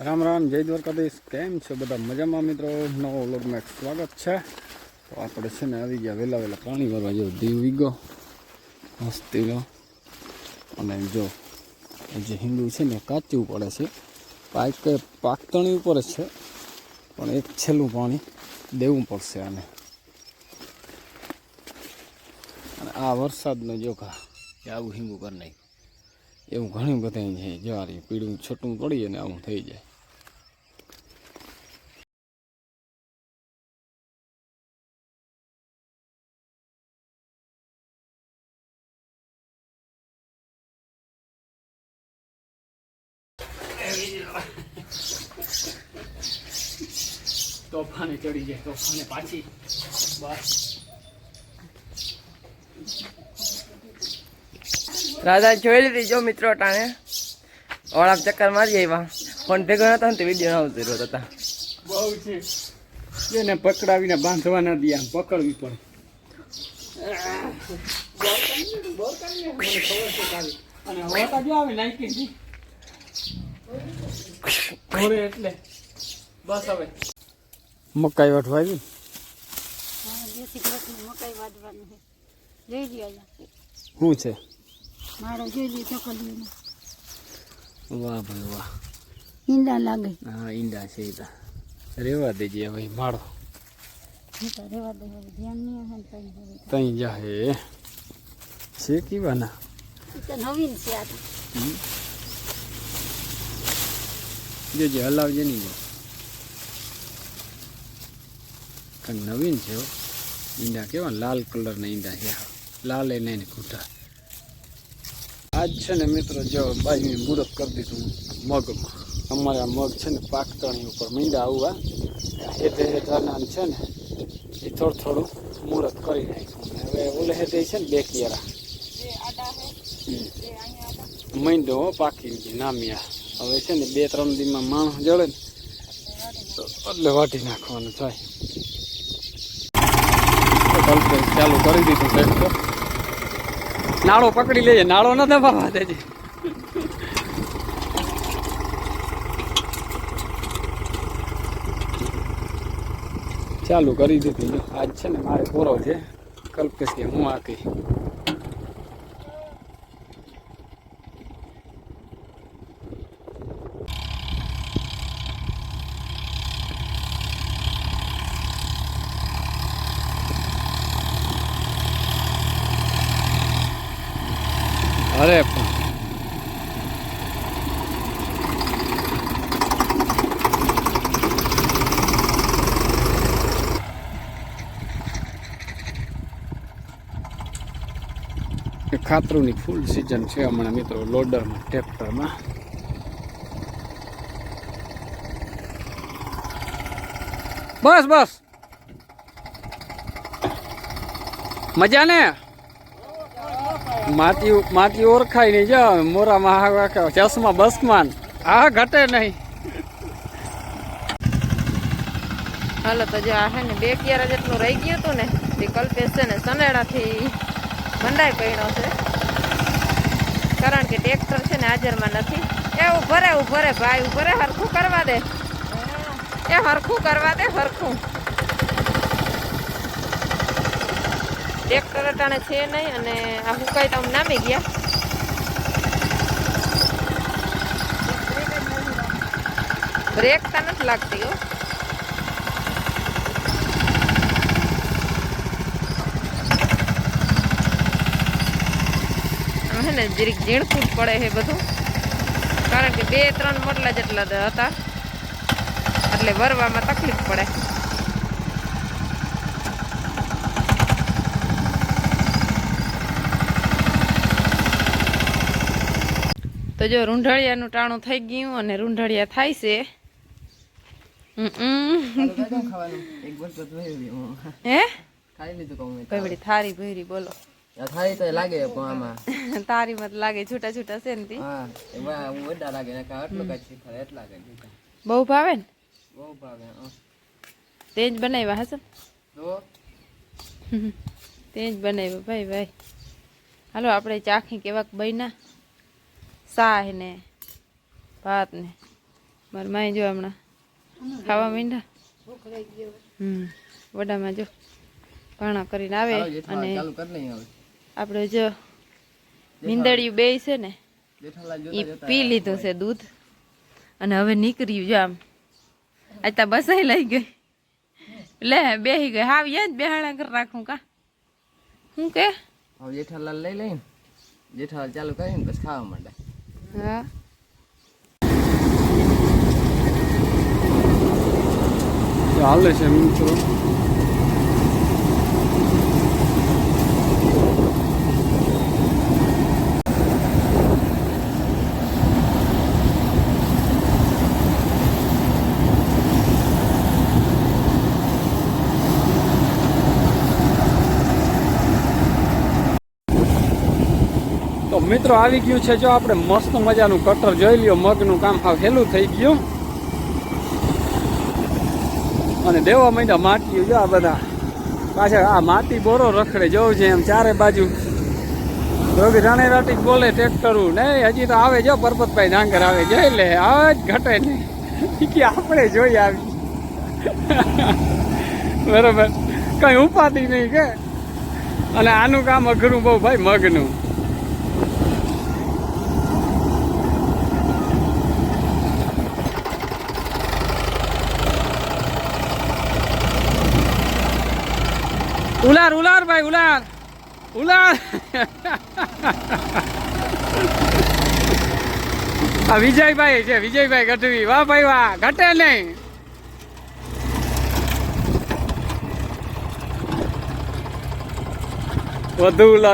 રામ રામ, જય દ્વારકાધીશ. કેમ છો બધા? મજામાં મિત્રો? નવો વ્લોગમાં સ્વાગત છે. તો આપણે છે ને આવી ગયા વહેલા પાણી ભરવા. જો દીવ વીગો મસ્તીનો, અને જો જે હિંગુ છે ને કાચું પડે છે, પાકતણી ઉપર જ છે, પણ એક છેલ્લું પાણી દેવું પડશે આને. અને આ વરસાદનો જોખા કે આવું હિંગું કરી નાખ્યું એવું ઘણી બધા છે. જો આ પીળું છોટું પડી અને આવું થઈ જાય. તોફાને ચડી જાય, તોફાને પાછી બસ. રાજા જોઈ લીધી જો મિત્રો ટાણે ઓળાપ ચક્કર મારી આવ્યા. ફોન ભેગો નતો ને વિડીયો ના ઉતર્યો હતા. બહુ છે એને પકડાવીને બાંધવા ના દે, આમ પકડવી પડે. અને હોતા જો આવે નાખી એટલે બસ. હવે મકાઈ વાટવા આવી. મકાઈ વાટવાનું છે. જોઈ લ્યો શું છે? મારો જોઈ લ્યો ચોકડીનો. વાહ ભાઈ વાહ, ઈંડા લાગે. હા ઈંડા છે. રેવા દેજે હવે માળો રેવા દે, ધ્યાન નહીં આવે ને તઈ જાહે છે કીવાના. તો નવીન છે આ. જોજે હલાવજે નહીં જો કંઈક નવીન છે. ઈંડા કેવા લાલ કલરના ઈંડા છે, લાલ એ નહીં ખૂટા. આજ છે ને મિત્રો જો બાઈ મુહૂર્ત કરી દીધું મગમાં. અમારે આ મગ છે ને પાકતણી ઉપર મીંડા આવવા હેઠાના છે ને એ થોડું મુહૂર્ત કરી નાખ્યું. હવે ઓલે હેઠે છે ને બેકિયારા મીંડો પાકી ગઈ નામિયા. હવે છે ને 2-3 દીમાં માણસ જળે ને તો એટલે વાટી નાખવાનું થાય. ચાલુ કરી દીધું ટ્રેક્ટર. નાળો પકડી લેજે, નાળો ન દબાવવા દેજે. ચાલુ કરી દીધું. આજ છે ને મારે પૂરો છે. કલ્પેશ કે હું આકી અરે ખાતરુની ફૂલ સિઝન છે હમણાં મિત્રો લોડરમાં, ટ્રેક્ટરમાં. બસ બસ મજા ને માટી ઓળખાય નહીં. જો મોરામાં ચશ્મા બસમાન આ ઘટે નહીં. હાલો તો જો આ હે ને 2 કિયારા જેટલું રહી ગયું હતું ને તે કલ્પેશ છે ને સનેડાથી મંડાઈ પડ્યો છે. કારણ કે ટ્રેક્ટર છે ને હાજરમાં નથી. એ ઉભો રે ભાઈ, ઉભો રે. હરખું કરવા દે, એ હરખું કરવા દે, હરખું. ટ્રેક્ટર અટાણે છે નહીં અને આ હુકાઈ તો નામી ગયા. બ્રેક તો નથી લાગતી હો. હે ને જરીક ઝીણકું જ પડે છે બધું. કારણ કે 2-3 મોટલા જેટલા હતા એટલે વરવામાં તકલીફ પડે. તો જો રૂંઢળિયાનું ટાણું થઈ ગયું અને રૂંઢળિયા થાય છે. હે થારી ભરી બોલો. થાળી તો લાગે પણ આમાં તારી મત લાગે છૂટા છૂટા છે ને તી. હા એમાં વડા લાગે ને આટલો કાચ શીખર એટલા કે બહુ ભાવે ને? બહુ ભાવે. તેજ બનાવ્યા હશે તો તેજ બનાવ્યા ભાઈ. હાલો આપણે ચાખી કેવાક બન્યા. શાહ ને ભાત ને મારા માય જો હમણાં ખાવા માંડ્યા. વડામાં જો ભાણા કરીને આવે ચાલો જેઠાલાલ અને ચાલુ કરી લઈએ હવે. આપણે જો મીંદડિયું બે છે ને જેઠાલાલ એ જોતા પી લીધું છે દૂધ અને હવે નીકળ્યું જો આમ આજ તો બસાઈ લઈ ગઈ લે બેહી ગઈ હાવ યાદ બેહાણા કરી રાખું કા શું કે હવે જેઠાલાલ લઈ લઈને જેઠાલાલ ચાલુ કરીને પછી ખાવા માંડે. હા તો હાલે છે મિત્રો. તો મિત્રો આવી ગયું છે જો આપણે મસ્ત મજાનું કટર જોઈ લ્યો. મગનું કામ હાવ હેલું થઈ ગયું અને દેવા માંડ્યા માટી. જો આ બધા પાછળ આ માટી બોરો રખડે જોવું છે એમ ચારે બાજુ. જોગી રાણે રાટી બોલે ટ્રેક્ટરું નહીં હજી તો આવે જો પરબતભાઈ ડાંગર આવે જોઈ લે આજ ઘટે નહીં કે આપણે જોઈ આવી બરોબર કઈ ઉપાધિ નહીં કે. અને આનું કામ અઘરું બહુ ભાઈ મગનું. ઉલાર ઉલાર ભાઈ ઉલાર ઉલાર આ વિજયભાઈ છે વિજયભાઈ ગઢવી. વાહ ભાઈ વાહ ઘટે નહીં. વધુ ઉલાર